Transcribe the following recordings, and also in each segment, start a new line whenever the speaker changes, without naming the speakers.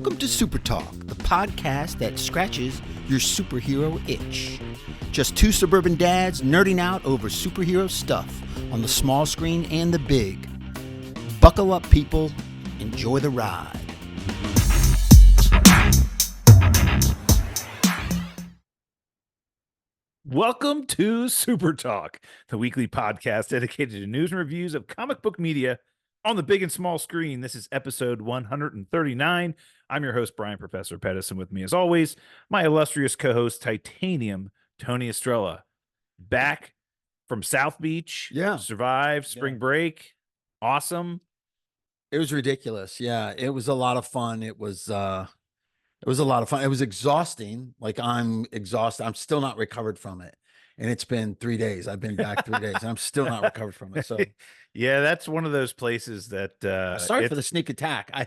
Welcome to SuperTalk, the podcast that scratches your superhero itch. Just two suburban dads nerding out over superhero stuff on the small screen and the big. Buckle up, people. Enjoy the ride.
Welcome to SuperTalk, the weekly podcast dedicated to news and reviews of comic book media on the big and small screen. This is episode 139. I'm your host, Brian Professor Pettis, and with me, as always, my illustrious co-host, Titanium Tony Estrella, back from South Beach.
Yeah.
Survived spring break. Awesome.
It was ridiculous. Yeah, it was a lot of fun. It was a lot of fun. It was exhausting. Like, I'm exhausted. I'm still not recovered from it. And it's been 3 days. I've been back 3 days. And I'm still not recovered from it. So
yeah, that's one of those places that
sorry for the sneak attack. I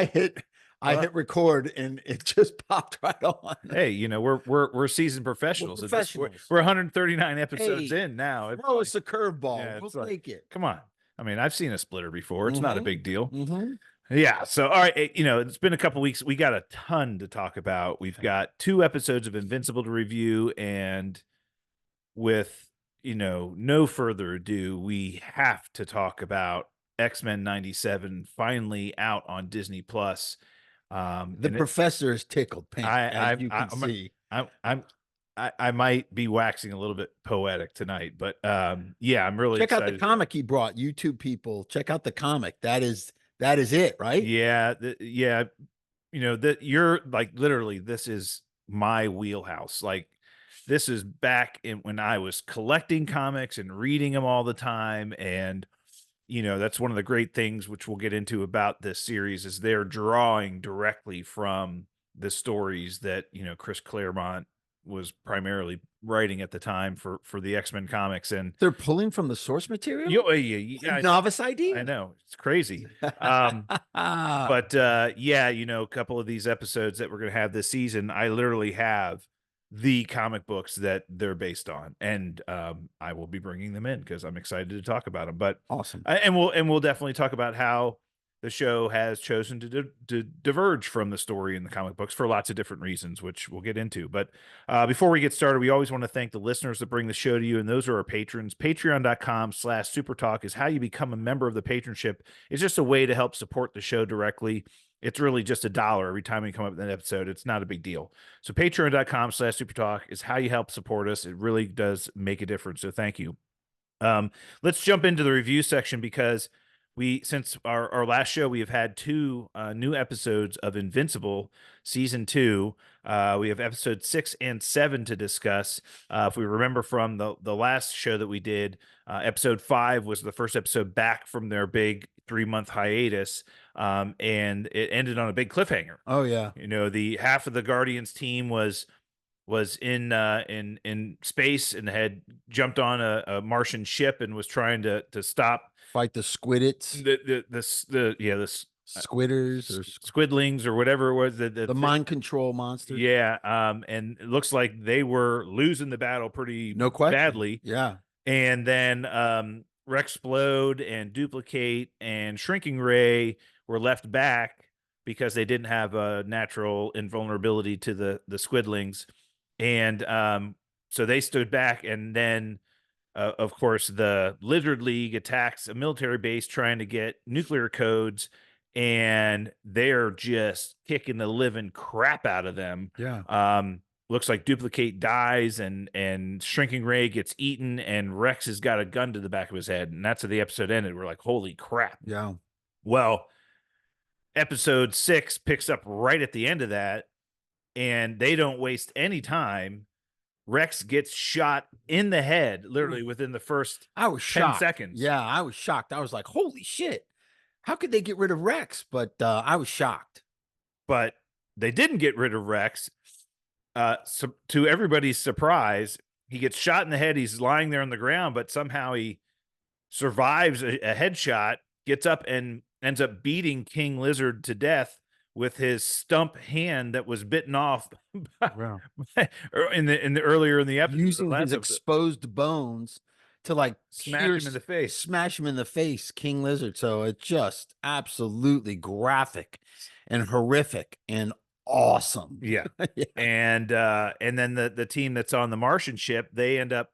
hit record and it just popped right on.
Hey, you know, we're seasoned professionals.
We're professionals.
We're 139 episodes in now.
Throw us a curveball.
Yeah,
We'll take it.
Come on. I mean, I've seen a splitter before. It's not a big deal.
Mm-hmm.
Yeah. So, all right. You know, it's been a couple weeks. We got a ton to talk about. We've got 2 episodes of Invincible to review. And with, you know, no further ado, we have to talk about X-Men 97 finally out on Disney Plus.
The professor is tickled pink, as you can see.
I might be waxing a little bit poetic tonight, but yeah, I'm really
check
excited.
out the comic he brought. YouTube people, check out the comic. That is it, right?
Yeah, yeah. You know that you're like literally. This is my wheelhouse. Like, this is back in when I was collecting comics and reading them all the time, and you know that's one of the great things which we'll get into about this series is they're drawing directly from the stories that, you know, Chris Claremont was primarily writing at the time for the X-Men comics, and
They're pulling from the source material. Novice ID.
I know, it's crazy. But yeah, you know, a couple of these episodes that we're gonna have this season, I literally have the comic books that they're based on, and I will be bringing them in because I'm excited to talk about them. But
awesome.
And we'll definitely talk about how the show has chosen to diverge from the story in the comic books for lots of different reasons, which we'll get into. But before we get started, we always want to thank the listeners that bring the show to you, and those are our patrons. Patreon.com/SuperTalk is how you become a member of the patronship. It's just a way to help support the show directly. It's really just $1 every time we come up with an episode. It's not a big deal. So patreon.com/SuperTalk is how you help support us. It really does make a difference. So thank you. Let's jump into the review section because since our last show, we have had 2 new episodes of Invincible season 2. We have episodes 6 and 7 to discuss. If we remember from the last show that we did, episode 5 was the first episode back from their big 3-month hiatus. And it ended on a big cliffhanger.
Oh yeah.
You know, the half of the Guardians team was in space and had jumped on a Martian ship and was trying to stop
Fight the squiddits.
the
Squidders or
squidlings or whatever it was,
the mind control monster.
Yeah. And it looks like they were losing the battle pretty badly.
Yeah.
And then Rexplode and Duplicate and Shrinking Ray were left back because they didn't have a natural invulnerability to the squidlings. And so they stood back, and then of course the Lizard League attacks a military base trying to get nuclear codes, and they're just kicking the living crap out of them.
Yeah.
Looks like Duplicate dies, and Shrinking Ray gets eaten, and Rex has got a gun to the back of his head, and that's how the episode ended. We're like, holy crap.
Yeah.
Well, episode 6 picks up right at the end of that, and they don't waste any time. Rex gets shot in the head, literally within the first 10 seconds.
Yeah, I was shocked. I was like, holy shit. How could they get rid of Rex? But I was shocked.
But they didn't get rid of Rex. So to everybody's surprise, he gets shot in the head. He's lying there on the ground, but somehow he survives a headshot, gets up and ends up beating King Lizard to death with his stump hand that was bitten off
Wow.
in the earlier in the episode.
Using his exposed bones to like
smash him in the face.
smash him in the face, King Lizard. So it's just absolutely graphic and horrific and awesome.
Yeah.
Yeah.
And then the team that's on the Martian ship, they end up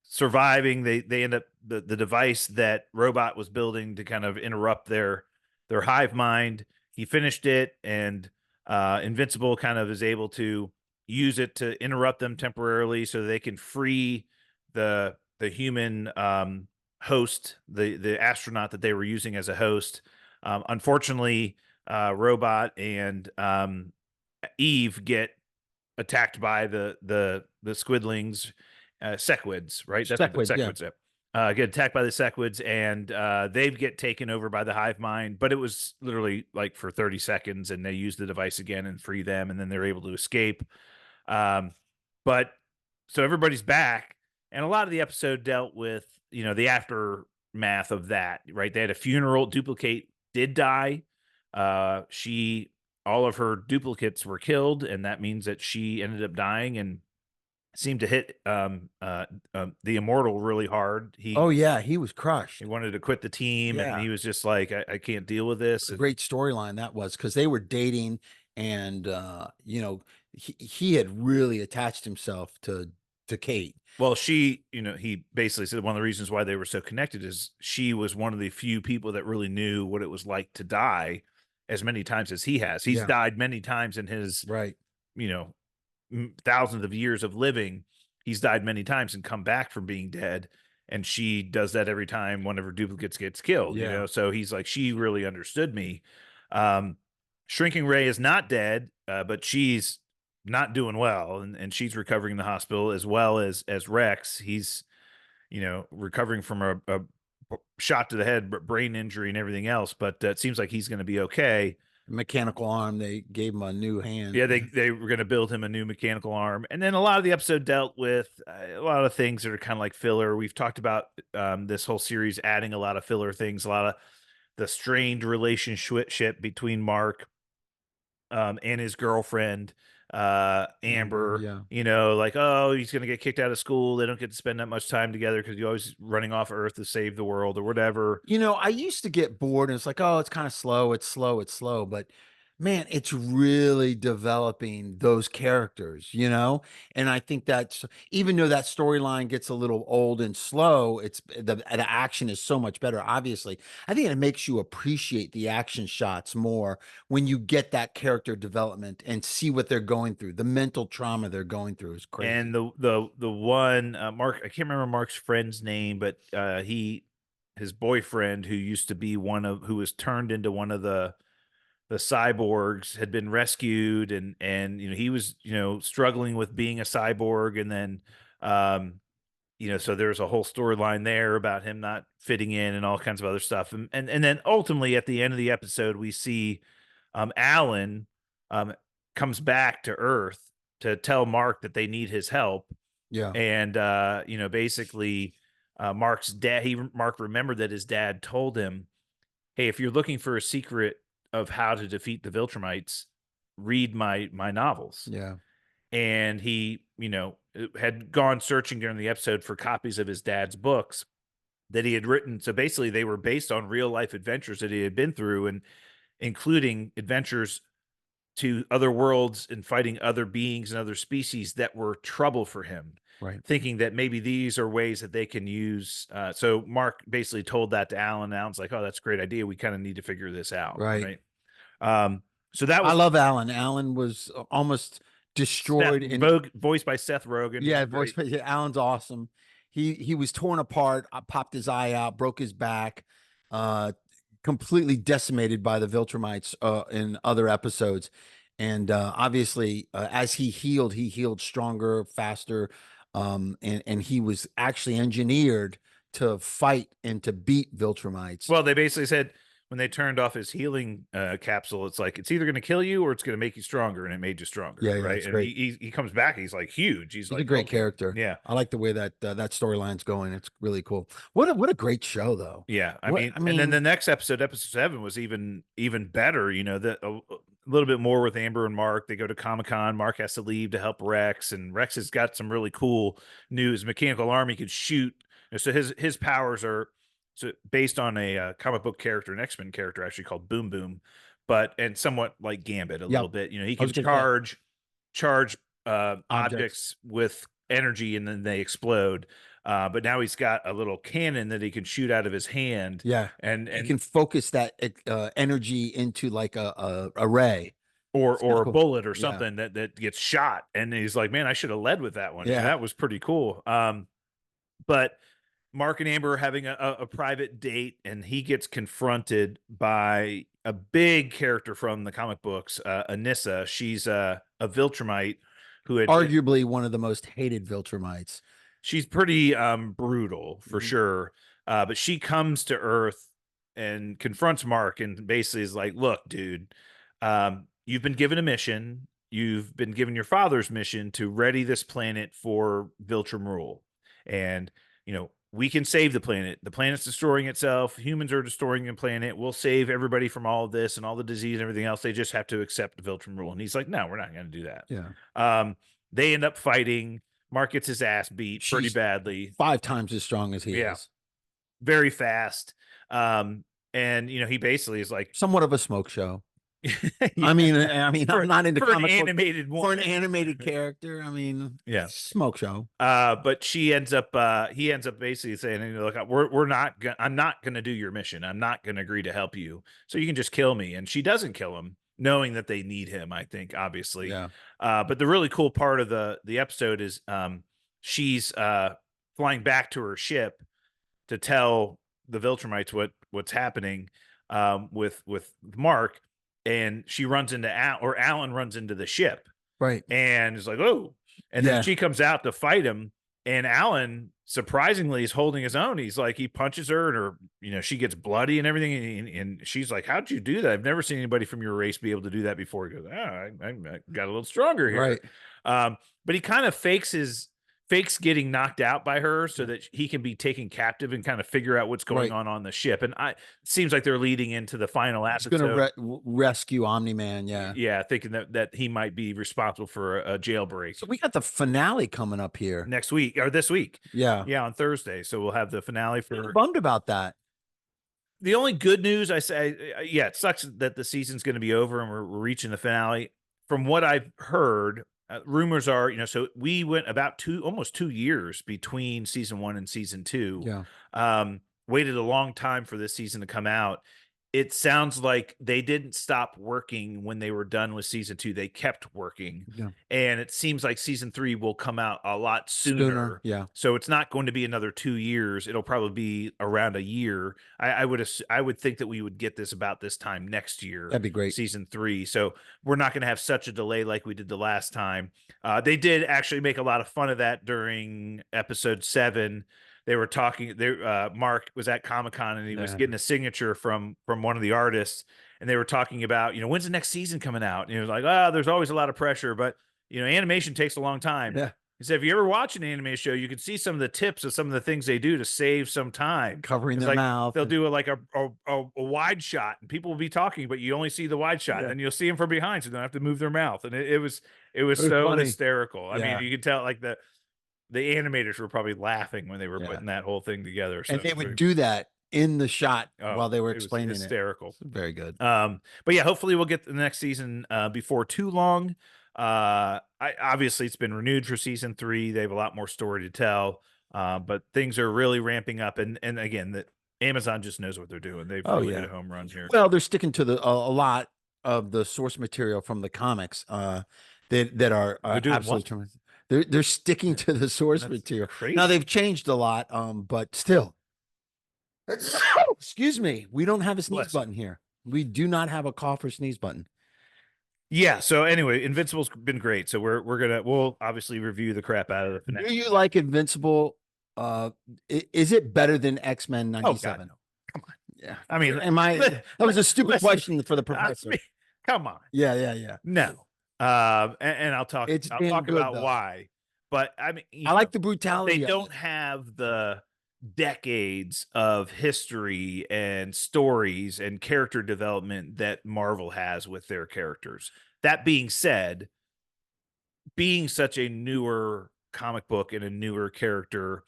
surviving. They end up the device that Robot was building to kind of interrupt their hive mind. He finished it, and Invincible kind of is able to use it to interrupt them temporarily so they can free the human host, the astronaut that they were using as a host. Unfortunately, Robot and Eve get attacked by the squidlings, sequids, right? That's what the
Sequids,
sequids get attacked by the sequids, and they get taken over by the hive mind. But it was literally like for 30 seconds, and they use the device again and free them, and then they're able to escape. But so everybody's back, and a lot of the episode dealt with, the aftermath of that, right? They had a funeral. Duplicate did die. All of her duplicates were killed, and that means that she ended up dying and seemed to hit the Immortal really hard.
He was crushed.
He wanted to quit the team, and he was just like, I can't deal with this.
Great storyline that was, because they were dating, and he had really attached himself to Kate.
Well, he basically said one of the reasons why they were so connected is she was one of the few people that really knew what it was like to die as many times as he has. He's died many times in his thousands of years of living. He's died many times and come back from being dead, and she does that every time one of her duplicates gets killed. So he's like, she really understood me. Shrinking Ray is not dead, but she's not doing well, and she's recovering in the hospital, as well as Rex. He's recovering from a shot to the head, brain injury, and everything else, but it seems like he's going to be okay.
Mechanical arm, they gave him a new hand.
Yeah, they were going to build him a new mechanical arm. And then a lot of the episode dealt with a lot of things that are kind of like filler. We've talked about this whole series adding a lot of filler things, a lot of the strained relationship between Mark and his girlfriend, Amber. Like, oh, he's going to get kicked out of school. They don't get to spend that much time together because you're always running off Earth to save the world or whatever.
I used to get bored, and it's like, oh, it's kind of slow. It's slow. But man, it's really developing those characters, and I think that's, even though that storyline gets a little old and slow, it's the action is so much better. Obviously, I think it makes you appreciate the action shots more when you get that character development and see what they're going through. The mental trauma they're going through is crazy.
And the one Mark, I can't remember Mark's friend's name, but his boyfriend, who used to be who was turned into one of the cyborgs, had been rescued, and he was struggling with being a cyborg, and then so there's a whole storyline there about him not fitting in and all kinds of other stuff, and then ultimately at the end of the episode we see Alan comes back to Earth to tell Mark that they need his help. And basically Mark's dad, Mark remembered that his dad told him, hey, if you're looking for a secret of how to defeat the Viltrumites, read my novels. And he, had gone searching during the episode for copies of his dad's books that he had written. So basically they were based on real life adventures that he had been through, and including adventures to other worlds and fighting other beings and other species that were trouble for him. Thinking that maybe these are ways that they can use. So Mark basically told that to Alan. Alan's like, oh, that's a great idea. We kind of need to figure this out.
Right.
So that was,
I love Alan. Alan was almost destroyed.
Voiced by Seth Rogen.
Yeah, Alan's awesome. He was torn apart, popped his eye out, broke his back, completely decimated by the Viltrumites in other episodes. And obviously, as he healed stronger, faster. And he was actually engineered to fight and to beat Viltrumites.
Well, they basically said when they turned off his healing capsule, it's like, it's either going to kill you or it's going to make you stronger, and it made you stronger. Right. And he comes back, he's like huge. He's like
a great character.
Yeah,
I like the way that storyline's going. It's really cool. What a great show, though.
Yeah, I mean, and then the next episode 7 was even better. a little bit more with Amber and Mark. They go to Comic-Con. Mark has to leave to help Rex, and Rex has got some really cool news. Mechanical arm, he could shoot. So his powers are based on a comic book character, an X-Men character actually called Boom Boom, and somewhat like Gambit a little bit. He can charge objects with energy and then they explode. But now he's got a little cannon that he can shoot out of his hand.
Yeah,
and
he can focus that energy into like a ray
or a bullet or something that gets shot. And he's like, man, I should have led with that one. Yeah, and that was pretty cool. But Mark and Amber are having a private date, and he gets confronted by a big character from the comic books, Anissa. She's a Viltrumite who had
arguably one of the most hated Viltrumites.
She's pretty brutal for sure. But she comes to Earth and confronts Mark and basically is like, look, dude, you've been given a mission. You've been given your father's mission to ready this planet for Viltrum rule. And, we can save the planet. The planet's destroying itself. Humans are destroying the planet. We'll save everybody from all of this and all the disease and everything else. They just have to accept the Viltrum rule. And he's like, no, we're not going to do that.
Yeah.
They end up fighting. Mark gets his ass beat pretty badly.
5 times as strong as he is.
Very fast. And, he basically is like
somewhat of a smoke show. I mean, I'm not into
comic an animated
for an animated character. I mean, smoke show.
But he ends up basically saying, look, I'm not going to do your mission. I'm not going to agree to help you. So you can just kill me. And she doesn't kill him, knowing that they need him, I think, obviously.
Yeah.
But the really cool part of the episode is she's flying back to her ship to tell the Viltrumites what's happening with Mark. And she runs into Alan runs into the ship.
Right.
And is like, oh. And then she comes out to fight him. And Alan, surprisingly, is holding his own. He's like, he punches her and she gets bloody and everything. And she's like, how'd you do that? I've never seen anybody from your race be able to do that before. He goes, I got a little stronger here.
Right.
But he kind of fakes getting knocked out by her so that he can be taken captive and kind of figure out what's going on the ship. And it seems like they're leading into the final episode.
He's going to rescue Omni-Man.
Yeah. Thinking that he might be responsible for a jailbreak.
So we got the finale coming up here
next week or this week.
Yeah.
On Thursday. So we'll have the finale
I'm bummed about that.
The only good news it sucks that the season's going to be over and we're reaching the finale. From what I've heard, rumors are, so we went about almost 2 years between season 1 and season 2.
Yeah.
Waited a long time for this season to come out. It sounds like they didn't stop working when they were done with season 2. They kept working.
Yeah.
And it seems like season 3 will come out a lot sooner.
Yeah.
So it's not going to be another 2 years. It'll probably be around a year. I would think that we would get this about this time next year.
That'd be great.
Season 3. So we're not going to have such a delay like we did the last time. They did actually make a lot of fun of that during episode 7. They were talking. Mark was at Comic-Con and he was getting a signature from one of the artists, and they were talking about, when's the next season coming out? And he was like, there's always a lot of pressure, but animation takes a long time.
Yeah.
He said, if you ever watch an anime show, you can see some of the tips of some of the things they do to save some time.
Covering their mouth.
They'll do a wide shot, and people will be talking, but you only see the wide shot, and you'll see them from behind, so they don't have to move their mouth. And it was so funny. Hysterical. I mean, you could tell like the animators were probably laughing when they were putting that whole thing together. So
and they would do that in the shot while they were explaining it.
Hysterical.
Very good.
But yeah, hopefully we'll get the next season before too long. Obviously it's been renewed for season 3. They have a lot more story to tell. But things are really ramping up. And again, that Amazon just knows what they're doing. They've really hit a home run here.
Well, they're sticking to a lot of the source material from the comics that are absolutely tremendous. They're sticking to the source material.
Crazy.
Now they've changed a lot, but still. Excuse me. We don't have a sneeze button here. We do not have a cough or sneeze button.
Yeah. So anyway, Invincible's been great. So we'll obviously review the crap out of the finale.
Do you like Invincible? Is it better than X-Men 97?
Oh, God, no. Come on.
Yeah.
I mean,
that was a stupid question for the professor.
Come on.
Yeah.
No. And I'll talk about why. But I mean,
I like the brutality.
They don't have the decades of history and stories and character development that Marvel has with their characters. That being said, being such a newer comic book and a newer character,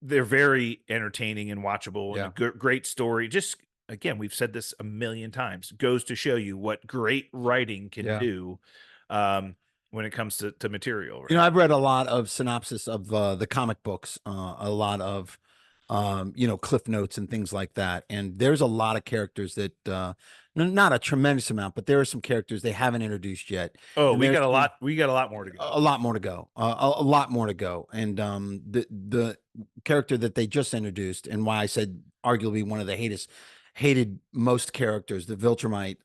they're very entertaining and watchable and
Yeah.
a great story. Just again, we've said this a million times, goes to show you what great writing can
Yeah.
do when it comes to material. Right?
You know, I've read a lot of synopsis of the comic books, a lot of Cliff Notes and things like that. And there's a lot of characters that not a tremendous amount, but there are some characters they haven't introduced yet.
Oh,
And
we
there's
got a
some-
lot. We got a lot more to go.
a lot more to go. A lot more to go. And the character that they just introduced, and why I said arguably one of the hated most characters, the Viltrumite,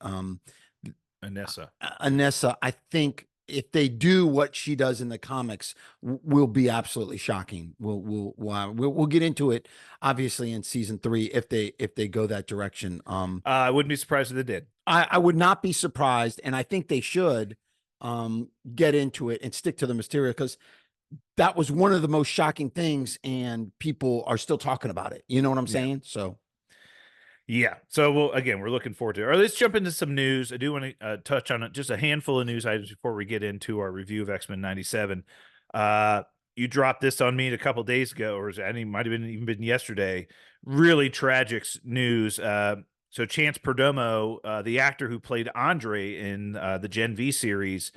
Anessa, I think if they do what she does in the comics, will be absolutely shocking. We'll get into it obviously in season 3 if they go that direction.
I wouldn't be surprised if they did.
I would not be surprised, and I think they should get into it and stick to the Mysterio, because that was one of the most shocking things, and people are still talking about it. You know what I'm saying? So.
Yeah. So we're looking forward to it. All right, let's jump into some news. I do want to touch on just a handful of news items before we get into our review of X-Men 97. You dropped this on me a couple days ago, or might have even been yesterday. Really tragic news. So Chance Perdomo, the actor who played Andre in the Gen V series,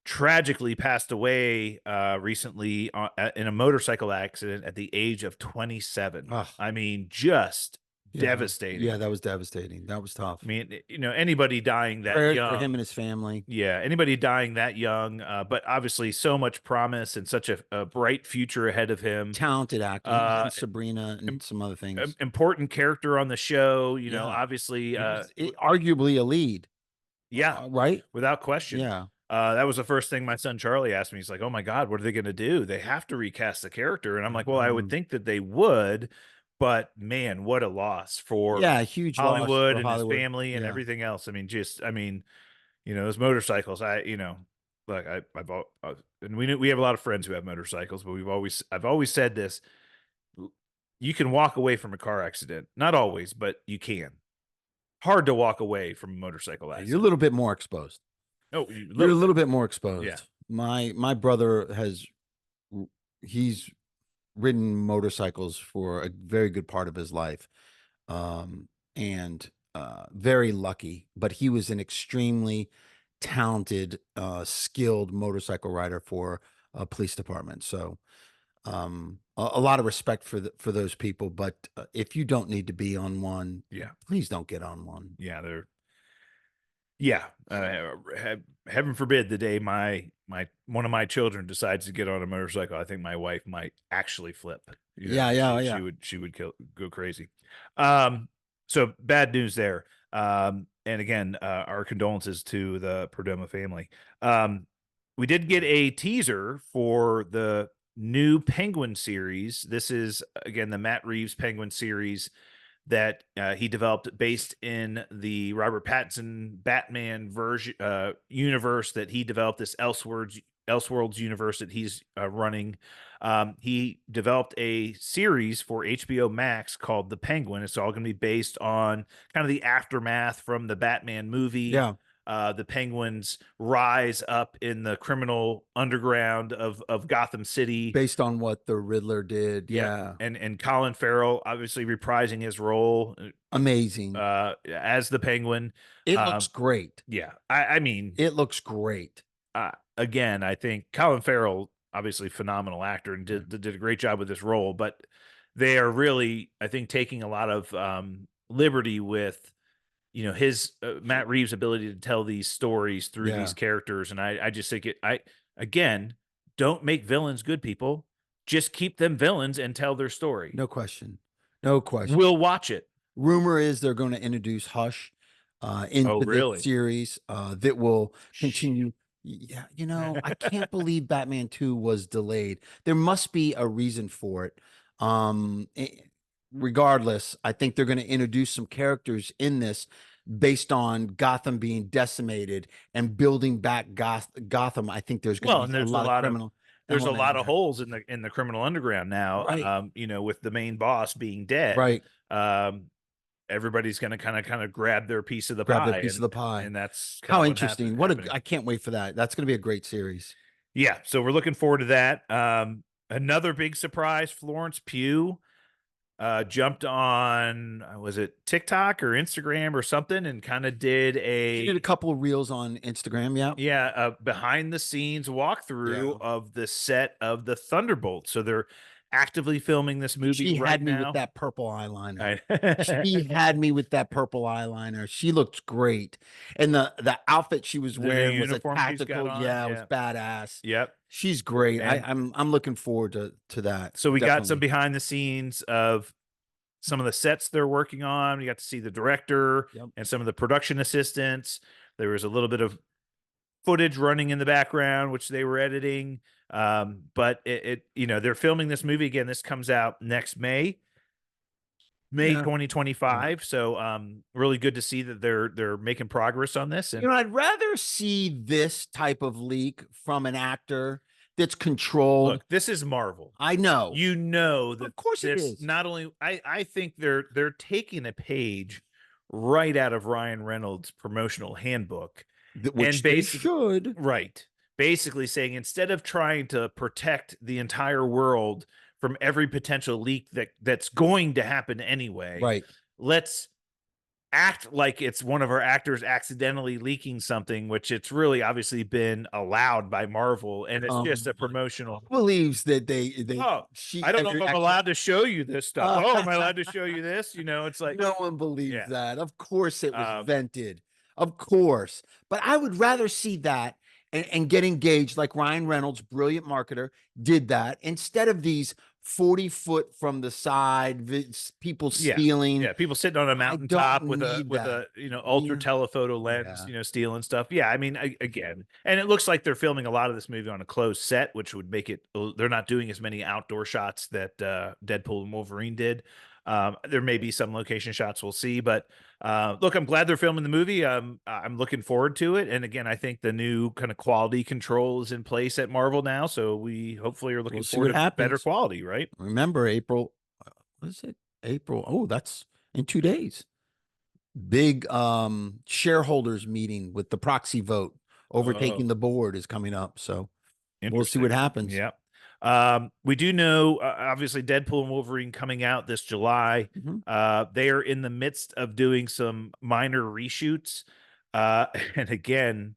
tragically passed away recently in a motorcycle accident at the age of 27.
Ugh.
I mean, just devastating.
Yeah, that was devastating. That was tough.
I mean, anybody dying that
Prayers
young
for him and his family.
Yeah, anybody dying that young, but obviously so much promise and such a bright future ahead of him.
Talented actor, and Sabrina and some other things.
Important character on the show, obviously.
Arguably a lead.
Yeah,
right?
Without question.
Yeah.
That was the first thing my son Charlie asked me. He's like, "Oh my God, what are they going to do? They have to recast the character." And I'm like, "Well, I would think that they would, but man, what a loss for
huge
Hollywood
loss
and
Hollywood.
his family and everything else. I mean, those motorcycles. Like and we have a lot of friends who have motorcycles, but I've always said this: you can walk away from a car accident, not always, but you can. Hard to walk away from a motorcycle accident.
You're a little bit more exposed.
Oh,
you're a little bit more exposed.
Yeah.
My brother he's ridden motorcycles for a very good part of his life, and very lucky. But he was an extremely talented, skilled motorcycle rider for a police department. So, a lot of respect for those people. But if you don't need to be on one, please don't get on one.
Yeah, heaven forbid the day one of my children decides to get on a motorcycle. I think my wife might actually flip. She would go crazy. So bad news there. And again, our condolences to the Perdomo family. We did get a teaser for the new Penguin series. This is again the Matt Reeves Penguin series that he developed based in the Robert Pattinson Batman version universe that he developed, this Elseworlds universe that he's running. He developed a series for HBO Max called The Penguin. It's all going to be based on kind of the aftermath from the Batman movie.
Yeah.
The Penguins rise up in the criminal underground of Gotham City,
based on what the Riddler did. Yeah.
And Colin Farrell obviously reprising his role.
Amazing.
As the Penguin.
It looks great.
Yeah. I mean,
it looks great.
Again, I think Colin Farrell, obviously phenomenal actor, and did a great job with this role, but they are really, I think, taking a lot of liberty with his Matt Reeves' ability to tell these stories through these characters. And I just think again, don't make villains good, people. Just keep them villains and tell their story.
No question.
We'll watch it.
Rumor is they're going to introduce Hush into the series that will continue. Yeah. I can't believe Batman 2 was delayed. There must be a reason for it. Regardless, I think they're going to introduce some characters in this based on Gotham being decimated and building back Gotham. I think there's going to be a lot of criminal.
there's a
element
lot
in
of
there.
holes in the criminal underground now.
Right.
You know, with the main boss being dead.
Right.
Everybody's going to kind of grab their piece of the
Grab
pie,
that piece of the pie.
and that's kind
How
of
interesting. I can't wait for that. That's going to be a great series.
Yeah, so we're looking forward to that. Another big surprise: Florence Pugh jumped on, was it TikTok or Instagram or something, and kind of did
She did a couple of reels on Instagram. Yeah.
a behind the scenes walkthrough of the set of the Thunderbolt. So they're actively filming this movie
She
right
had me
now.
with that purple eyeliner.
I-
She had me with that purple eyeliner. She looked great. And the outfit she was
The new
wearing was a
uniform she's got
tactical.
on,
Yeah, it
yeah.
was badass.
Yep.
She's great.
And-
I'm looking forward to that.
So we got some
Definitely.
behind the scenes of some of the sets they're working on. We got to see the director
Yep.
and some of the production assistants. There was a little bit of footage running in the background, which they were editing. But it you know, they're filming this movie again. This comes out next May
Yeah.
2025. So really good to see that they're making progress on this. And
You know, I'd rather see this type of leak from an actor that's controlled.
look, this is Marvel.
I know.
You know that
Of course it
this
is.
not only I think they're taking a page right out of Ryan Reynolds' promotional handbook.
Which
and
they
basic-
should.
Right. Basically saying, instead of trying to protect the entire world from every potential leak that's going to happen anyway,
Right.
let's act like it's one of our actors accidentally leaking something, which it's really obviously been allowed by Marvel, and it's just a promotional.
Believes that they
Oh, I don't know if I'm allowed to show you this stuff. Oh, am I allowed to show you this? You know, it's like,
no one believes
Yeah.
that. Of course it was
Um,
vented. Of course. But I would rather see that and get engaged like Ryan Reynolds, brilliant marketer, did that instead of these 40-foot from the side people
Yeah.
stealing.
yeah, people sitting on a mountaintop with a
need that.
ultra
Yeah.
telephoto lens,
Yeah.
stealing stuff. Yeah, I mean, again, and it looks like they're filming a lot of this movie on a closed set, which would make it. They're not doing as many outdoor shots that Deadpool and Wolverine did. There may be some location shots, we'll see, but look, I'm glad they're filming the movie. I'm looking forward to it, and again, I think the new kind of quality control is in place at Marvel now, so we hopefully are looking
We'll see
forward
what
to better
happens.
quality, right?
Remember April, what is it? April. Oh, that's in 2 days. Big shareholders meeting with the proxy vote overtaking the board is coming up. So we'll see what happens.
Yeah. We do know, obviously, Deadpool and Wolverine coming out this July. They are in the midst of doing some minor reshoots. And again,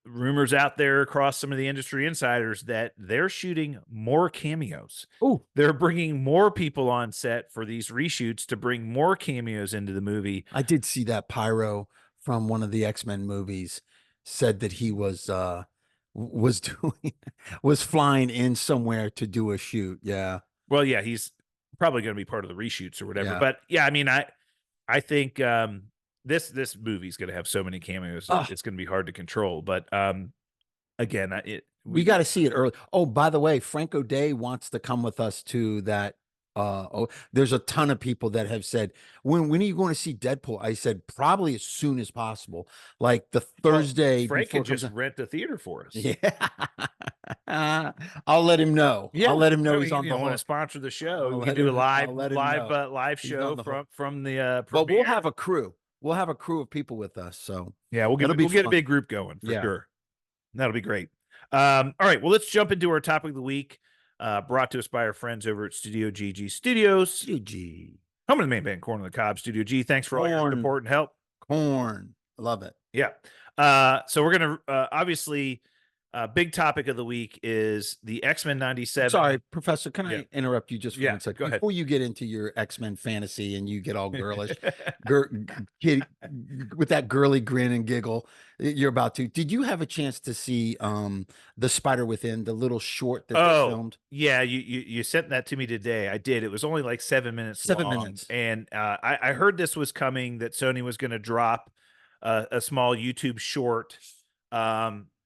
rumors out there across some of the industry insiders that they're shooting more cameos.
Oh,
They're bringing more people on set for these reshoots to bring more cameos into the movie.
I did see that Pyro from one of the X-Men movies said that he was flying in somewhere to do a shoot. Yeah.
Well, yeah, he's probably going to be part of the reshoots or whatever.
Yeah.
But yeah, I mean, I think this movie's going to have so many cameos, it's going to be hard to control. But again,
we got to see it early. Oh, by the way, Franco Day wants to come with us to that. There's a ton of people that have said, when are you going to see Deadpool? I said, probably as soon as possible. Like the Thursday.
Frank can just rent the theater for us.
Yeah. I'll let him know.
Yeah.
I'll let him know he's
you
on the
want to
hook.
sponsor the show.
I'll
We
let
can do a
him-
live
He's
show
on the
from the
But we'll
premiere.
have a crew. We'll have a crew of people with us. So
yeah, we'll get a
fun.
big group going for
Yeah.
sure. That'll be great. All right, well, let's jump into our topic of the week, brought to us by our friends over at Studio GG Studios.
GG.
Home of the main band, Corn on the Cob. Studio G. Thanks for all your
Corn.
support and help.
Corn. I love it.
Yeah. So we're gonna obviously. Big topic of the week is the X-Men 97.
Sorry, Professor, can
Yeah.
I interrupt you just for
Yeah,
1 second?
go ahead.
Before you get into your X-Men fantasy and you get all girlish, kid, with that girly grin and giggle you're about to, did you have a chance to see the Spider Within, the little short that they filmed?
Yeah, you sent that to me today. I did. It was only like 7 minutes
7
long.
minutes.
And I heard this was coming, that Sony was going to drop a small YouTube short,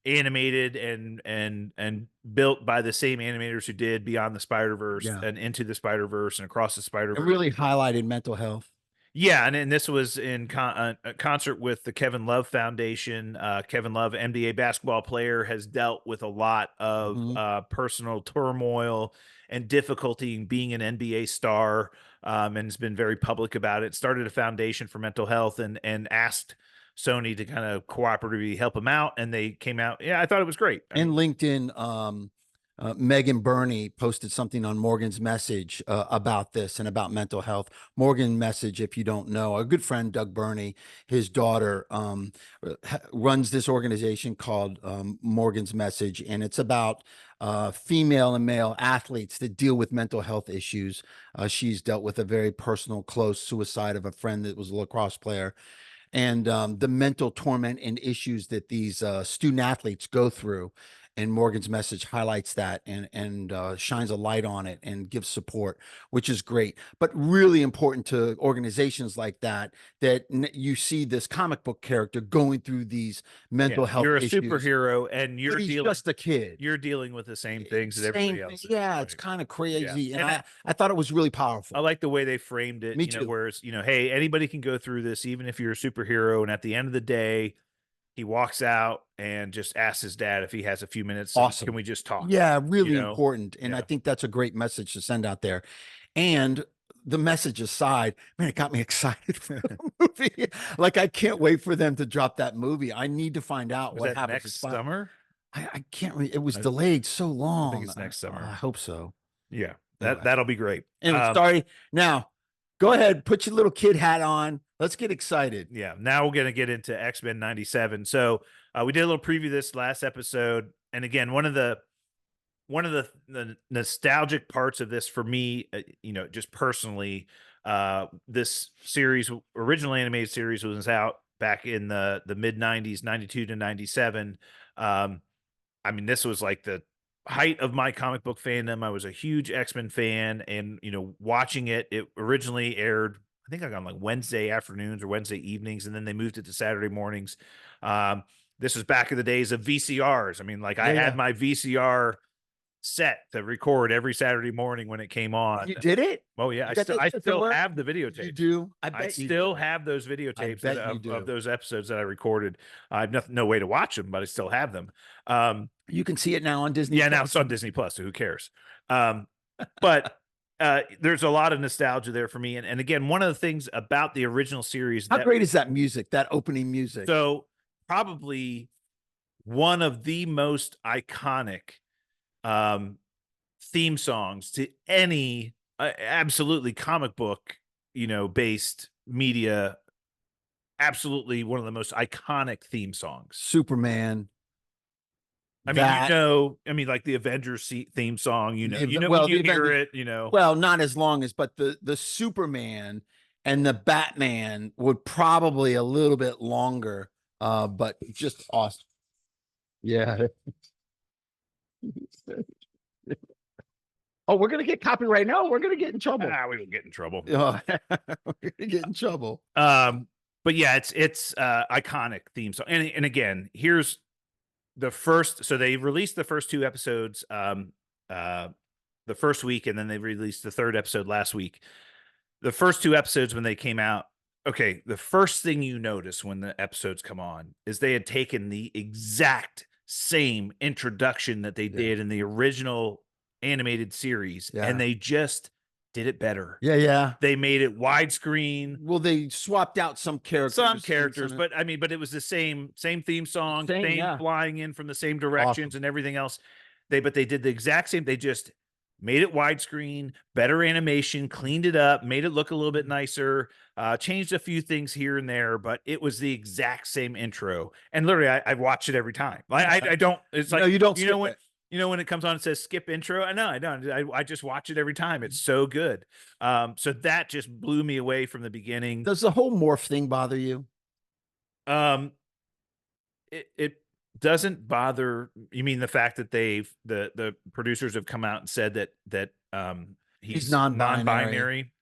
animated and built by the same animators who did Beyond the Spider-Verse
Yeah.
and Into the Spider-Verse and Across the Spider-Verse.
It really highlighted mental health.
Yeah, and this was in concert with the Kevin Love Foundation. Kevin Love, NBA basketball player, has dealt with a lot of personal turmoil and difficulty in being an NBA star, and has been very public about it. Started a foundation for mental health and asked Sony to kind of cooperatively help him out, and they came out. Yeah, I thought it was great.
And LinkedIn, Megan Burney posted something on Morgan's Message about this and about mental health. Morgan Message, if you don't know, a good friend, Doug Burney, his daughter, runs this organization called Morgan's Message, and it's about female and male athletes that deal with mental health issues. She's dealt with a very personal, close suicide of a friend that was a lacrosse player. And the mental torment and issues that these student athletes go through. And Morgan's Message highlights that and shines a light on it and gives support, which is great. But really important to organizations like that, you see this comic book character going through these mental health issues.
You're a superhero, and you're
just a kid.
You're dealing with the same things that everybody else is.
Yeah, it's kind of crazy. Yeah. And I thought it was really powerful.
I like the way they framed it.
Me too.
Whereas, hey, anybody can go through this, even if you're a superhero. And at the end of the day, he walks out and just asks his dad if he has a few minutes.
Awesome.
Can we just talk?
Yeah, really important. And I think that's a great message to send out there. And the message aside, man, it got me excited for the movie. Like, I can't wait for them to drop that movie. I need to find out what happens
next summer.
I can't it was delayed so long.
I think it's next summer.
I hope so.
Yeah, that'll be great.
And sorry, now go ahead, put your little kid hat on. Let's get excited.
Yeah. Now we're going to get into X-Men 97. So we did a little preview this last episode. And again, one of the nostalgic parts of this for me, just personally, this series, original animated series, was out back in the mid 90s, 92 to 97. This was like the height of my comic book fandom. I was a huge X-Men fan, and watching it originally aired, I think, on like Wednesday afternoons or Wednesday evenings, and then they moved it to Saturday mornings. This was back in the days of VCRs. I had my VCR set to record every Saturday morning when it came on.
You did it?
Oh yeah, I still have the videotapes.
You do?
I still have those videotapes of those episodes that I recorded. I have no way to watch them, but I still have them.
You can see it now on Disney.
Yeah, now it's on Disney Plus, so who cares? But there's a lot of nostalgia there for me. And again, one of the things about the original series.
How great is that music, that opening music?
So probably one of the most iconic theme songs to any absolutely comic book, based media. Absolutely one of the most iconic theme songs.
Superman.
Like the Avengers theme song, you hear it,
Well, not as long as, but the Superman and the Batman would probably a little bit longer, but just awesome. Yeah. Oh, we're gonna get copyright. No, we're gonna get in trouble.
We will get in trouble.
We're gonna get in trouble.
But yeah, it's iconic theme song. And again, here's the first. So they released the first two episodes the first week, and then they released the third episode last week. The first two episodes, when they came out, okay, the first thing you notice when the episodes come on is they had taken the exact same introduction that they did in the original animated series, and they just did it better.
Yeah.
They made it widescreen.
Well, they swapped out some characters.
But it was the same theme song, same flying in from the same directions and everything else. They did the exact same. They just made it widescreen, better animation, cleaned it up, made it look a little bit nicer, changed a few things here and there, but it was the exact same intro. And literally, I watch it every time. I don't. It's like,
no, you don't.
When it comes on and says skip intro, no, I don't. I just watch it every time. It's so good. So that just blew me away from the beginning.
Does the whole morph thing bother you?
It doesn't bother. You mean the fact that the producers have come out and said that he's non-binary?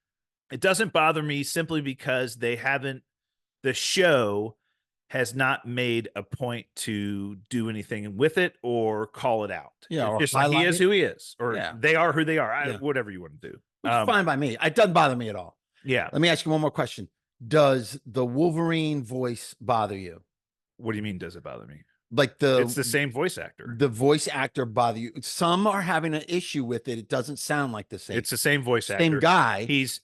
It doesn't bother me simply because the show has not made a point to do anything with it or call it out.
Yeah,
just like he is who he is, or they are who they are. Whatever you want to do.
It's fine by me. It doesn't bother me at all.
Yeah.
Let me ask you one more question. Does the Wolverine voice bother you?
What do you mean? Does it bother me?
Like
It's the same voice actor.
the voice actor bother you? Some are having an issue with it. It doesn't sound like the same.
It's the same voice actor.
Same guy.
He's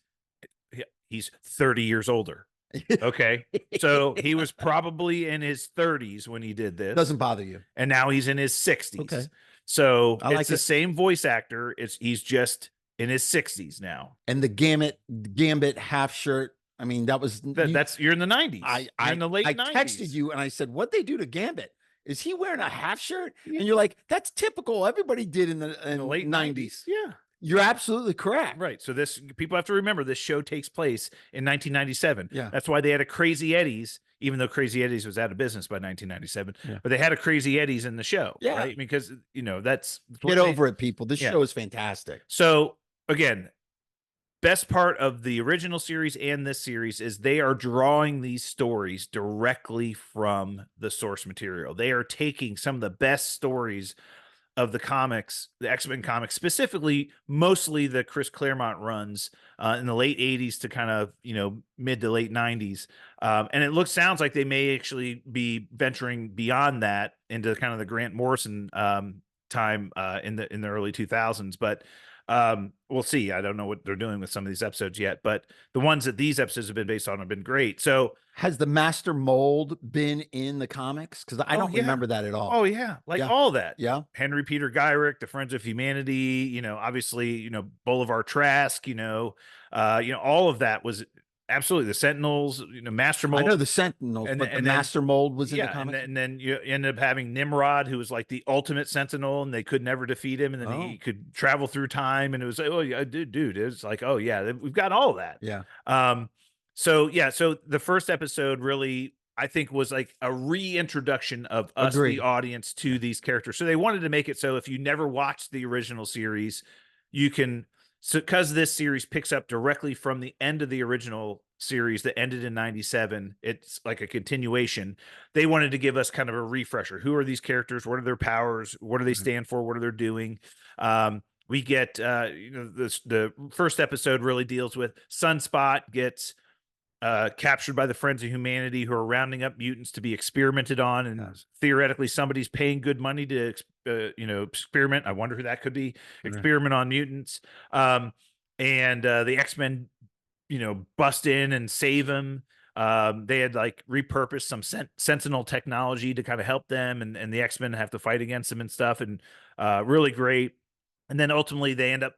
30 years older. Okay. So he was probably in his 30s when he did this.
Doesn't bother you.
And now he's in his 60s.
Okay.
So
I like
it's the
it.
same voice actor. He's just in his 60s now.
And the Gambit half shirt. I mean, that was
you're in the 90s. You're in the late 90s.
I texted you and I said, "What'd they do to Gambit? Is he wearing a half shirt?" And you're like, "That's typical. Everybody did in the
late
90s."
Yeah.
You're absolutely correct.
Right. So people have to remember this show takes place in 1997.
Yeah.
That's why they had a Crazy Eddie's, even though Crazy Eddie's was out of business by 1997.
Yeah.
But they had a Crazy Eddie's in the show.
Yeah.
Right. Because, that's
Get over it, people. This show is fantastic.
So again, best part of the original series and this series is they are drawing these stories directly from the source material. They are taking some of the best stories of the comics, the X-Men comics, specifically, mostly the Chris Claremont runs in the late 80s to kind of, mid to late 90s. And it sounds like they may actually be venturing beyond that into kind of the Grant Morrison time in the early 2000s. But we'll see. I don't know what they're doing with some of these episodes yet, but the ones that these episodes have been based on have been great. So
has the Master Mold been in the comics? Because I don't remember that at all.
Oh yeah. All that.
Yeah.
Henry Peter Gyrick, the Friends of Humanity, obviously, Boulevard Trask, all of that was absolutely the Sentinels, Master Mold.
I know the Sentinels, but the Master Mold was in the comics.
And then you ended up having Nimrod, who was like the ultimate Sentinel, and they could never defeat him. And then he could travel through time, and it was like, oh yeah, dude, it's like, oh yeah, we've got all that.
Yeah.
So the first episode really, I think, was like a reintroduction of us, the audience, to these characters. So they wanted to make it so if you never watched the original series, you can. So, because this series picks up directly from the end of the original series that ended in 97, it's like a continuation. They wanted to give us kind of a refresher. Who are these characters? What are their powers? What do they stand for? What are they doing? We get, the first episode really deals with Sunspot gets captured by the Friends of Humanity, who are rounding up mutants to be experimented on, and theoretically somebody's paying good money to experiment. I wonder who that could be. Experiment on mutants. And the X-Men bust in and save him. They had repurposed some sentinel technology to kind of help them, and the X-Men have to fight against them and stuff, and really great. And then ultimately they end up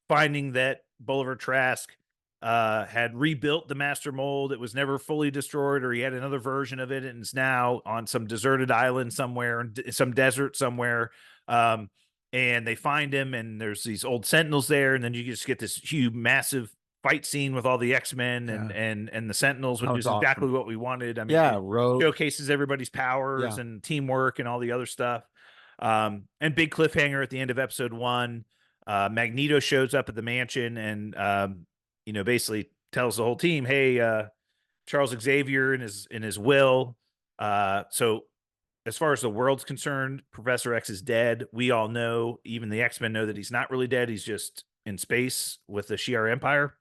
finding that Boulevard Trask had rebuilt the Master Mold. It was never fully destroyed, or he had another version of it, and it's now on some deserted island somewhere, in some desert somewhere. And they find him, and there's these old Sentinels there, and then you just get this huge, massive fight scene with all the X-Men and the Sentinels, which is exactly what we wanted. I mean, it showcases everybody's powers and teamwork and all the other stuff. And big cliffhanger at the end of episode 1. Magneto shows up at the mansion and basically tells the whole team, hey, Charles Xavier in his will. So as far as the world's concerned, Professor X is dead. We all know, even the X-Men know, that he's not really dead. He's just in space with the Shi'ar Empire.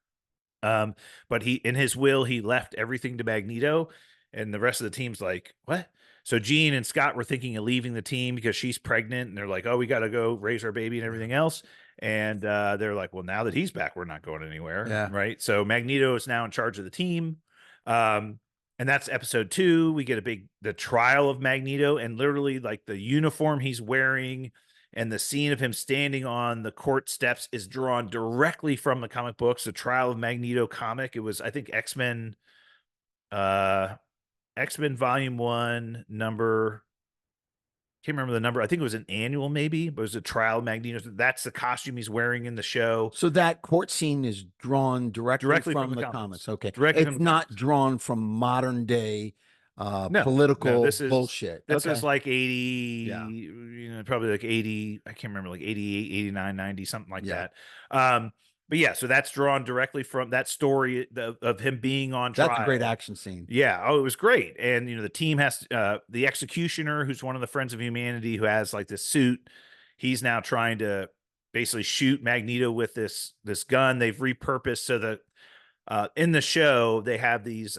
But in his will, he left everything to Magneto, and the rest of the team's like, what? So Jean and Scott were thinking of leaving the team because she's pregnant, and they're like, oh, we got to go raise our baby and everything else. And they're like, well, now that he's back, we're not going anywhere.
Yeah.
Right. So Magneto is now in charge of the team. And that's episode 2. We get the trial of Magneto, and literally the uniform he's wearing and the scene of him standing on the court steps is drawn directly from the comic books, the Trial of Magneto comic. It was, I think, X-Men Volume 1 number. Can't remember the number. I think it was an annual, maybe, but it was a Trial of Magneto. That's the costume he's wearing in the show.
So that court scene is drawn directly from the comics. Okay. It's not drawn from modern day political bullshit.
This is like 80, probably like 80, I can't remember, like 88, 89, 90, something like that. But yeah, so that's drawn directly from that story of him being on trial.
That's a great action scene.
Yeah. Oh, it was great. And, the team has the Executioner, who's one of the Friends of Humanity, who has this suit. He's now trying to basically shoot Magneto with this gun they've repurposed so that In the show, they have these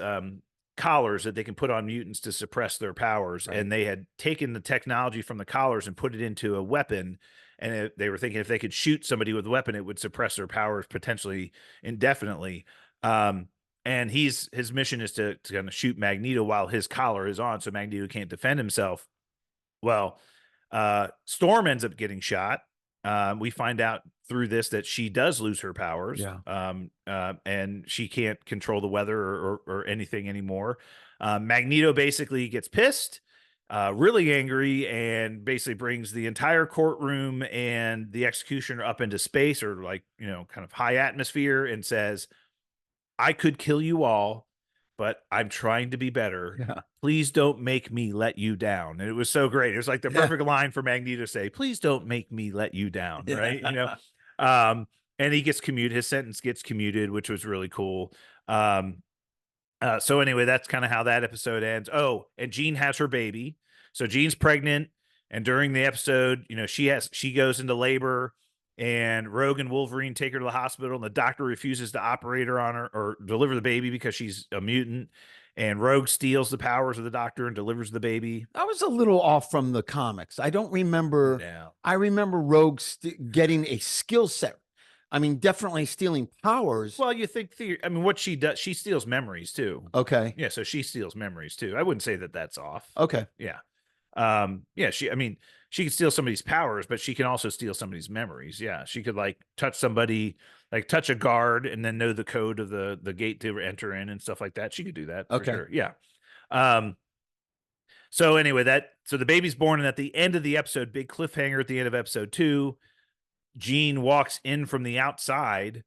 collars that they can put on mutants to suppress their powers.
Right.
And they had taken the technology from the collars and put it into a weapon. And they were thinking if they could shoot somebody with a weapon, it would suppress their powers potentially indefinitely. And his mission is to kind of shoot Magneto while his collar is on, so Magneto can't defend himself. Well, Storm ends up getting shot. We find out through this that she does lose her powers. And she can't control the weather or anything anymore. Magneto basically gets pissed, really angry, and basically brings the entire courtroom and the executioner up into space, or like, kind of high atmosphere, and says, I could kill you all, but I'm trying to be better.
Yeah.
Please don't make me let you down. And it was so great. It was like the perfect line for Magneto to say, please don't make me let you down. Right. And he gets commuted. His sentence gets commuted, which was really cool. So anyway, that's kind of how that episode ends. Oh, and Jean has her baby. So Jean's pregnant. And during the episode, she goes into labor, and Rogue and Wolverine take her to the hospital, and the doctor refuses to operate her on her or deliver the baby because she's a mutant. And Rogue steals the powers of the doctor and delivers the baby.
I was a little off from the comics. I don't remember.
Yeah.
I remember Rogue getting a skill set. I mean, definitely stealing powers.
Well, you think what she does, she steals memories too.
Okay.
Yeah, so she steals memories too. I wouldn't say that that's off.
Okay.
Yeah. She can steal somebody's powers, but she can also steal somebody's memories. Yeah. She could like touch somebody, like touch a guard and then know the code of the gate to enter in and stuff like that. She could do that.
Okay.
For sure. Yeah. So anyway, so the baby's born, and at the end of the episode, big cliffhanger at the end of episode 2, Jean walks in from the outside,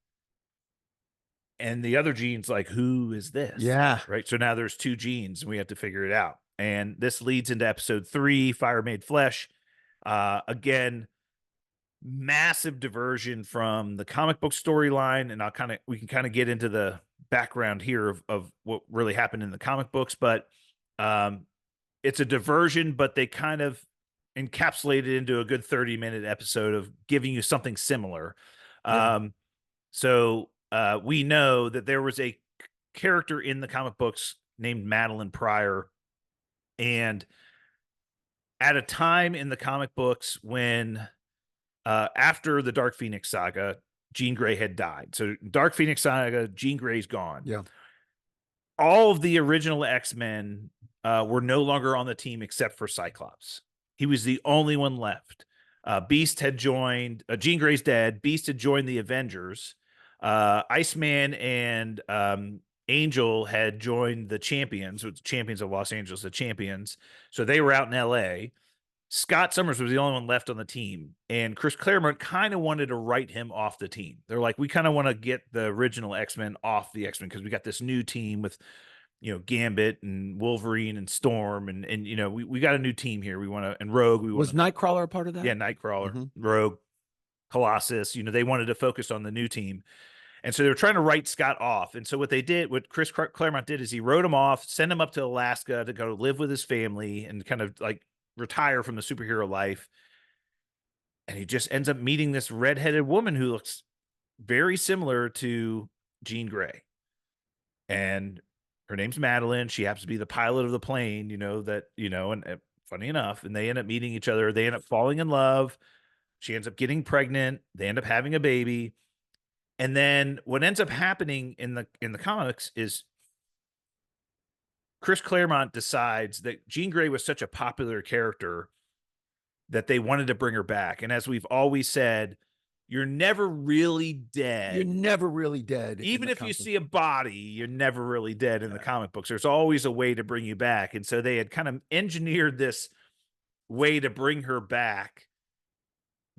and the other Jean's like, who is this?
Yeah.
Right. So now there's 2 Jeans, and we have to figure it out. And this leads into episode 3, Fire Made Flesh. Again, massive diversion from the comic book storyline. And we can kind of get into the background here of what really happened in the comic books, but it's a diversion, but they kind of encapsulated into a good 30-minute episode of giving you something similar.
Yeah.
So we know that there was a character in the comic books named Madelyn Pryor. And at a time in the comic books when after the Dark Phoenix saga, Jean Grey had died. So Dark Phoenix saga, Jean Grey's gone.
Yeah.
All of the original X-Men were no longer on the team except for Cyclops. He was the only one left. Beast had joined, Jean Grey's dead. Beast had joined the Avengers. Iceman and Angel had joined the Champions, the Champions of Los Angeles, the Champions. So they were out in LA. Scott Summers was the only one left on the team. And Chris Claremont kind of wanted to write him off the team. They're like, we kind of want to get the original X-Men off the X-Men because we got this new team with, Gambit and Wolverine and Storm. And we got a new team here. We want to, and Rogue.
Was Nightcrawler a part of that?
Yeah, Nightcrawler, Rogue, Colossus. They wanted to focus on the new team. And so they were trying to write Scott off. And so what Chris Claremont did is he wrote him off, sent him up to Alaska to go live with his family and kind of like retire from the superhero life. And he just ends up meeting this redheaded woman who looks very similar to Jean Grey. And her name's Madelyn. She happens to be the pilot of the plane, and funny enough, and they end up meeting each other. They end up falling in love. She ends up getting pregnant. They end up having a baby. And then what ends up happening in the comics is Chris Claremont decides that Jean Grey was such a popular character that they wanted to bring her back. And as we've always said, you're never really dead.
You're never really dead.
Even if you see a body, you're never really dead in the comic books. There's always a way to bring you back. And so they had kind of engineered this way to bring her back.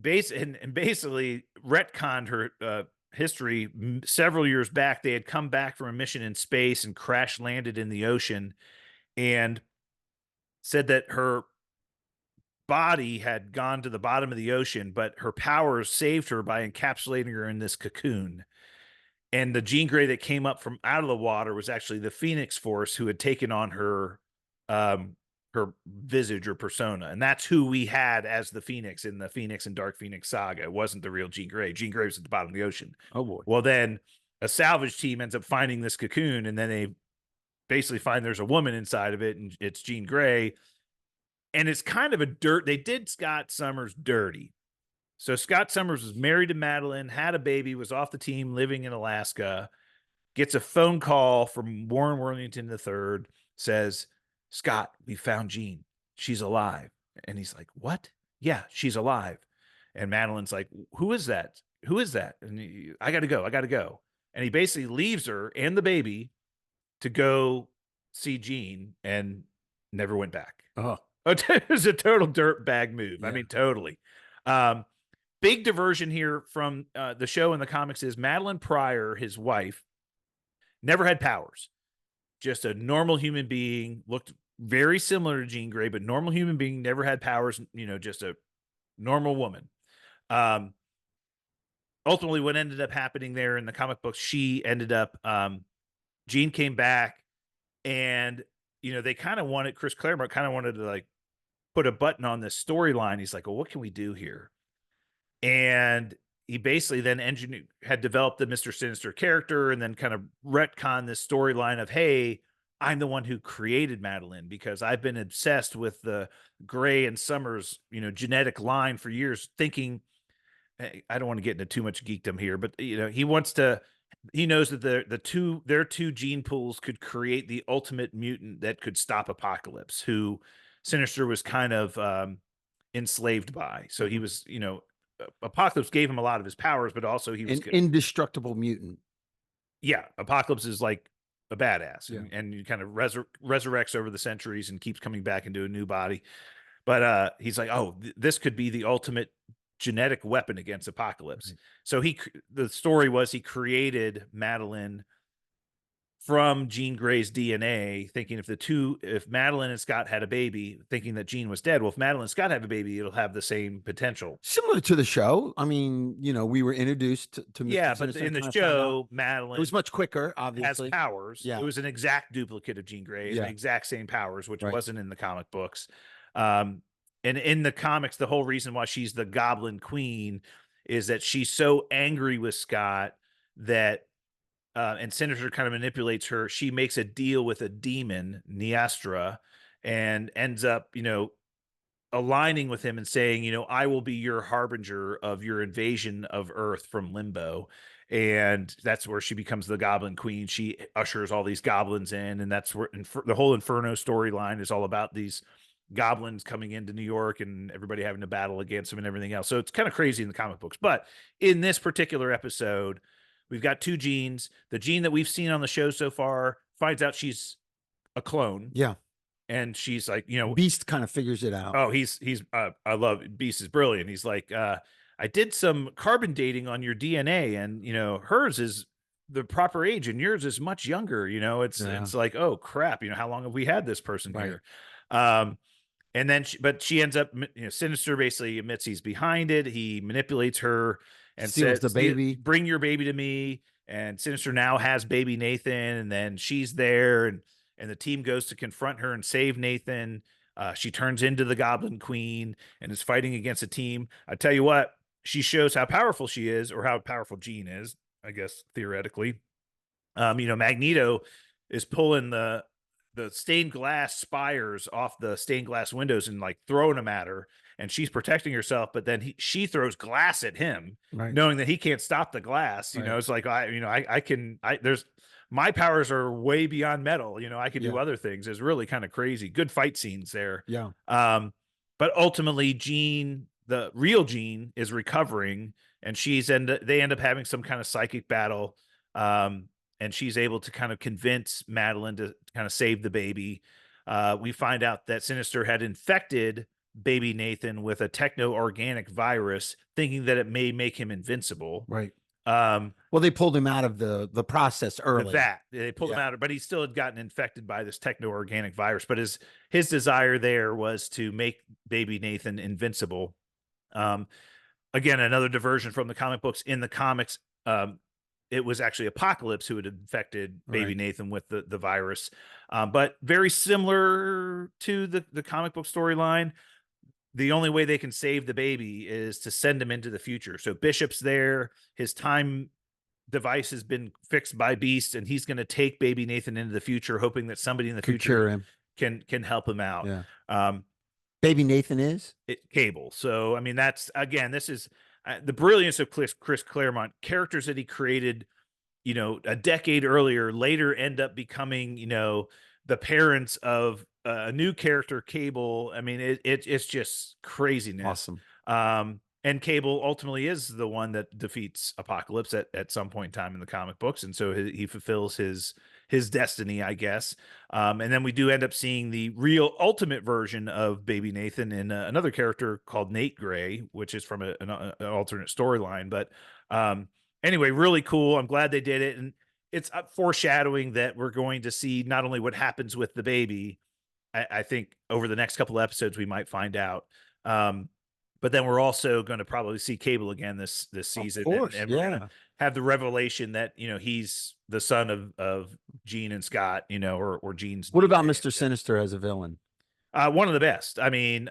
And basically retconned her history. Several years back, they had come back from a mission in space and crash landed in the ocean, and said that her body had gone to the bottom of the ocean, but her powers saved her by encapsulating her in this cocoon. And the Jean Grey that came up from out of the water was actually the Phoenix Force, who had taken on her visage or persona. And that's who we had as the Phoenix in the Phoenix and Dark Phoenix saga. It wasn't the real Jean Grey. Jean Grey was at the bottom of the ocean.
Oh boy.
Well, then a salvage team ends up finding this cocoon, and then they basically find there's a woman inside of it, and it's Jean Grey. And it's kind of they did Scott Summers dirty. So Scott Summers was married to Madelyn, had a baby, was off the team, living in Alaska, gets a phone call from Warren Worthington III, says, Scott, we found Jean. She's alive. And he's like, what? Yeah, she's alive. And Madelyn's like, who is that? Who is that? And I got to go. And he basically leaves her and the baby to go see Jean and never went back.
Oh,
it was a total dirtbag move.
Yeah.
I mean, totally. Big diversion here from the show and the comics is Madelyn Pryor, his wife, never had powers. Just a normal human being, looked very similar to Jean Grey, but normal human being, never had powers, just a normal woman. Ultimately, what ended up happening there in the comic books, she ended up, Jean came back, and, they kind of wanted, Chris Claremont kind of wanted to like put a button on this storyline. He's like, well, what can we do here? And he basically then had developed the Mr. Sinister character, and then kind of retconned this storyline of, hey, I'm the one who created Madelyn because I've been obsessed with the Grey and Summers, genetic line for years, thinking, I don't want to get into too much geekdom here, but he knows that their two gene pools could create the ultimate mutant that could stop Apocalypse, who Sinister was kind of enslaved by. So he was, Apocalypse gave him a lot of his powers, but also he was
an indestructible mutant.
Yeah, Apocalypse is like a badass,
Yeah.
and he kind of resurrects over the centuries and keeps coming back into a new body. But he's like, oh, this could be the ultimate genetic weapon against Apocalypse. Right. So the story was he created Madelyn from Jean Grey's DNA, thinking if Madelyn and Scott had a baby, thinking that Jean was dead. Well, if Madelyn and Scott have a baby, it'll have the same potential.
Similar to the show. I mean, we were introduced to Mr.
Yeah,
Sinister,
but in the show, Madelyn,
it was much quicker, obviously.
Has powers.
Yeah.
It was an exact duplicate of Jean Grey, the exact same powers, which wasn't in the comic books. And in the comics, the whole reason why she's the Goblin Queen is that she's so angry with Scott that and Sinister kind of manipulates her. She makes a deal with a demon, Niastra, and ends up, aligning with him and saying, I will be your harbinger of your invasion of Earth from Limbo. And that's where she becomes the Goblin Queen. She ushers all these goblins in, and that's where the whole Inferno storyline is all about these goblins coming into New York and everybody having to battle against them and everything else. So it's kind of crazy in the comic books. But in this particular episode, we've got two Jeans. The Jean that we've seen on the show so far finds out she's a clone.
Yeah.
And she's like,
Beast kind of figures it out.
Oh, I love Beast is brilliant. He's like, I did some carbon dating on your DNA, and hers is the proper age and yours is much younger. It's like, oh crap, how long have we had this person here? And then she ends up, Sinister basically admits he's behind it. He manipulates her and
steals
says,
the baby.
Bring your baby to me. And Sinister now has baby Nathan, and then she's there, and the team goes to confront her and save Nathan. She turns into the Goblin Queen and is fighting against a team. I tell you what, she shows how powerful she is, or how powerful Jean is, I guess, theoretically. Magneto is pulling the stained glass spires off the stained glass windows and like throwing them at her, and she's protecting herself, but then she throws glass at him, knowing that he can't stop the glass. It's like, there's my powers are way beyond metal. I can do other things. It's really kind of crazy. Good fight scenes there.
Yeah.
But ultimately Jean, the real Jean, is recovering, and they end up having some kind of psychic battle. And she's able to kind of convince Madelyn to kind of save the baby. We find out that Sinister had infected baby Nathan with a techno-organic virus, thinking that it may make him invincible.
Right. Well, they pulled him out of the process early.
They pulled him out, but he still had gotten infected by this techno-organic virus. But his desire there was to make baby Nathan invincible. Again, another diversion from the comic books. In the comics, it was actually Apocalypse who had infected baby Nathan with the virus. But very similar to the comic book storyline. The only way they can save the baby is to send him into the future. So Bishop's there. His time device has been fixed by Beast, and he's going to take baby Nathan into the future, hoping that somebody in the
Could cure
future
him.
can help him out.
Yeah. Baby Nathan is
Cable. So I mean, that's again, this is the brilliance of Chris Claremont. Characters that he created, a decade earlier, later end up becoming, the parents of a new character, Cable. I mean, it's just craziness.
awesome.
And Cable ultimately is the one that defeats Apocalypse at some point in time in the comic books, and so he fulfills his destiny, I guess. And then we do end up seeing the real ultimate version of Baby Nathan in another character called Nate Gray, which is from an alternate storyline. But anyway, really cool. I'm glad they did it, and it's foreshadowing that we're going to see not only what happens with the baby. I think over the next couple of episodes we might find out. But then we're also going to probably see Cable again this season,
Of course,
and we're gonna have the revelation that he's the son of Jean and Scott, or Jean's.
What about Mr. Sinister as a villain?
One of the best. I mean,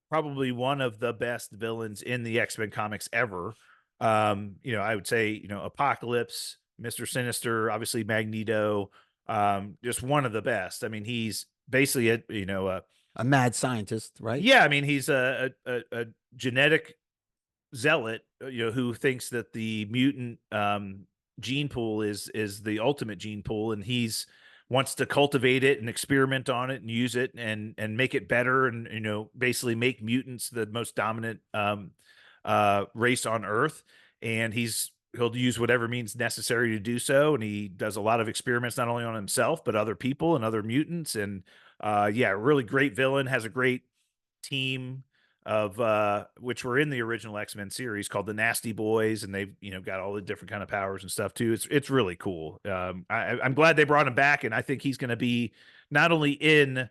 probably one of the best villains in the X-Men comics ever. I would say Apocalypse, Mr. Sinister, obviously Magneto, just one of the best. I mean, he's basically
a mad scientist, right?
Yeah, I mean, he's a genetic zealot, who thinks that the mutant gene pool is the ultimate gene pool, and he's wants to cultivate it and experiment on it and use it and make it better, and basically make mutants the most dominant race on Earth. And he'll use whatever means necessary to do so, and he does a lot of experiments not only on himself but other people and other mutants. And really great villain, has a great team of which were in the original X-Men series called the Nasty Boys, and they've got all the different kind of powers and stuff too. It's really cool. I'm glad they brought him back, and I think he's going to be not only in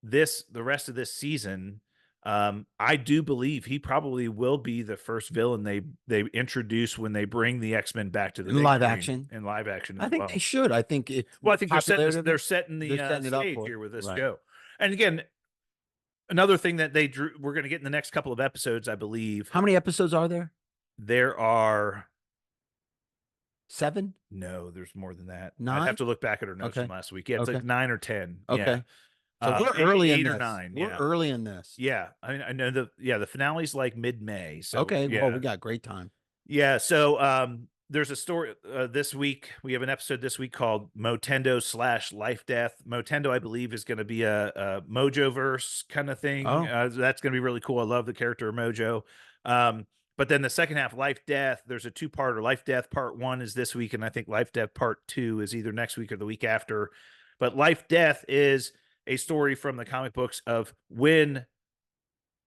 the rest of this season. I do believe he probably will be the first villain they introduce when they bring the X-Men back to the
live action.
In live action,
I think they should. I think
I think they're setting the stage here with this show. And again, another thing that we're going to get in the next couple of episodes, I believe.
How many episodes are there?
There are
7.
No, there's more than that.
9?
I'd have to look back at our notes from last week. Yeah, it's like 9 or 10.
Okay.
Yeah.
So we're early in
8
this.
or 9.
We're early in this.
Yeah. I mean, I know the finale's like mid-May. So
okay.
Yeah.
Well, we got great time.
Yeah. So there's a story this week. We have an episode this week called Motendo / Life Death. Motendo, I believe, is going to be a Mojo-verse kind of thing. That's going to be really cool. I love the character of Mojo. But then the second half, Life Death, there's a 2-parter. Life Death Part 1 is this week, and I think Life Death Part 2 is either next week or the week after. But Life Death is a story from the comic books of when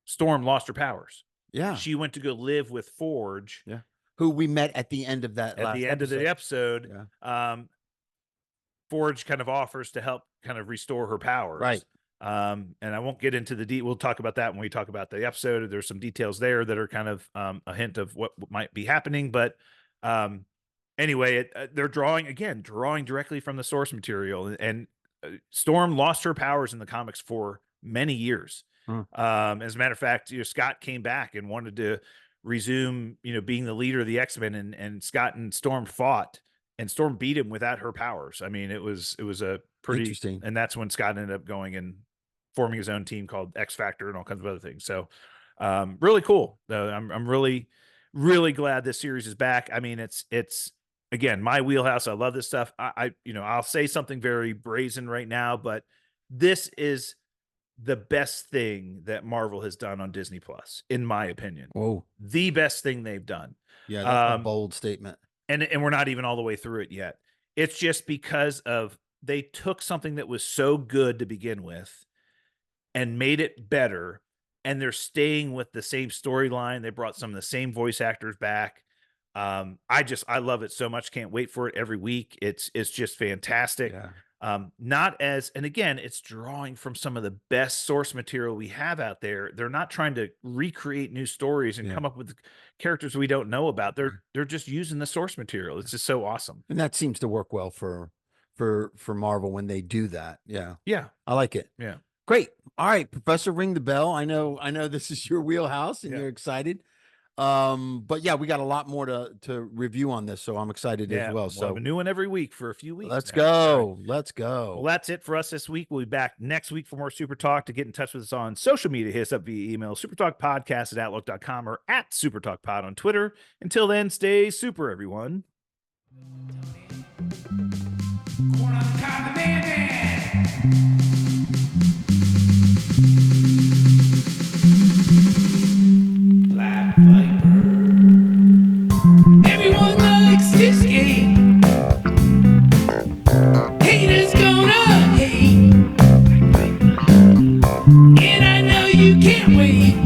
Storm lost her powers.
Yeah.
She went to go live with Forge.
Yeah. Who we met at the end of that
At the end of the episode.
Yeah.
Forge kind of offers to help kind of restore her powers.
Right.
And I won't get into we'll talk about that when we talk about the episode. There's some details there that are kind of a hint of what might be happening. But anyway, they're drawing directly from the source material. And Storm lost her powers in the comics for many years. As a matter of fact, Scott came back and wanted to resume, being the leader of the X-Men, and Scott and Storm fought, and Storm beat him without her powers. I mean, it was a pretty
interesting.
And that's when Scott ended up going and forming his own team called X Factor and all kinds of other things. So really cool. I'm really, really glad this series is back. I mean, it's again, my wheelhouse. I love this stuff. I'll say something very brazen right now, but this is the best thing that Marvel has done on Disney Plus, in my opinion.
Whoa.
The best thing they've done.
Yeah, that's a bold statement.
And we're not even all the way through it yet. It's just because of they took something that was so good to begin with and made it better, and they're staying with the same storyline. They brought some of the same voice actors back. I love it so much. Can't wait for it every week. It's just fantastic.
Yeah.
And again, it's drawing from some of the best source material we have out there. They're not trying to recreate new stories and come up with characters we don't know about. They're just using the source material. It's just so awesome.
And that seems to work well for Marvel when they do that. Yeah.
Yeah.
I like it.
Yeah.
Great. All right, Professor, ring the bell. I know this is your wheelhouse and you're excited. But yeah, we got a lot more to review on this, so I'm excited as well.
We'll
So
have a new one every week for a few weeks.
Let's go. Let's go.
Well, that's it for us this week. We'll be back next week for more Super Talk. To get in touch with us on social media, hit us up via email, supertalkpodcast@outlook.com or @supertalkpod on Twitter. Until then, stay super, everyone. Corn on the cob, the man. Black Viper. Everyone likes this game. Haters gonna hate. And I know you can't wait.